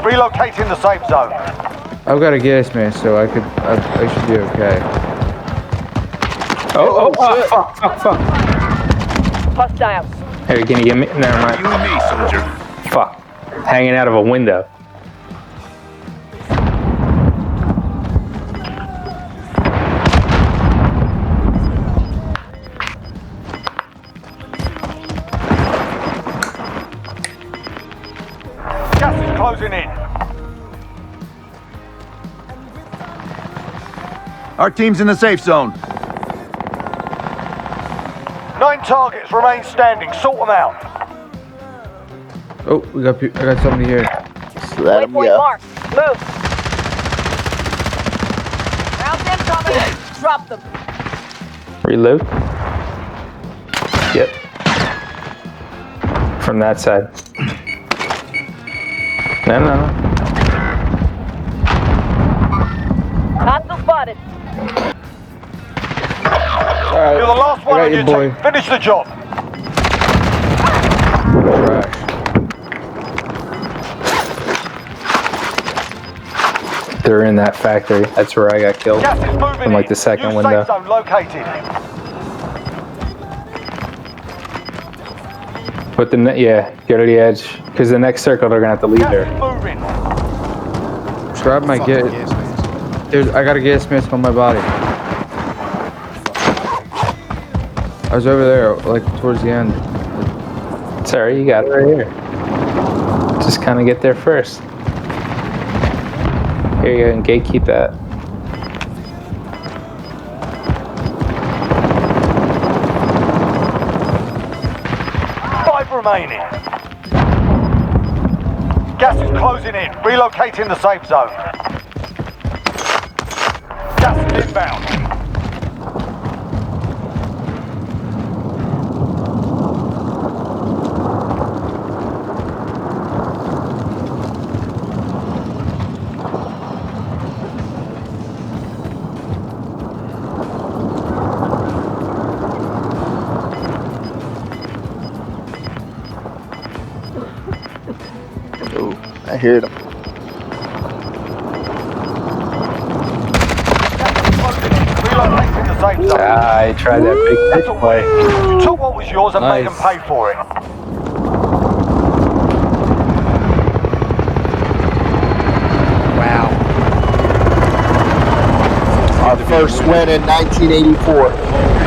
Relocating the safe zone. I've got a gas mask, so I should be okay. Fuck. Hostiles. Hey, can you get me? Never mind. You and me, soldier. Fuck. Hanging out of a window. Gas is closing in. Our team's in the safe zone. 9 targets remain standing. Sort them out. Oh, I got somebody here. Just let him Waypoint go. marked. Move. Round incoming. Drop them. Reload. Yep. From that side. No. Hostile spotted. Alright, You're the last one I on got your you, boy. team. Finish the job. Trash. They're in that factory. That's where I got killed. Gas is moving From like in. the second New window. safe zone located. But go to the edge. Because the next circle they're gonna have to leave Gas there. is moving. Grab my gas. I got a gas mask on my body. I was over there, like towards the end. Sorry, you got it right here. Just kind of get there first. Here you go, and gatekeep that. Five remaining. Gas is closing in. Relocating the safe zone. Gas is inbound. Ooh, I heard him. Relocating the safe zone. I tried that big That's pitch all play. right. You took what was yours and made them Nice. pay for it. Our first win in 1984.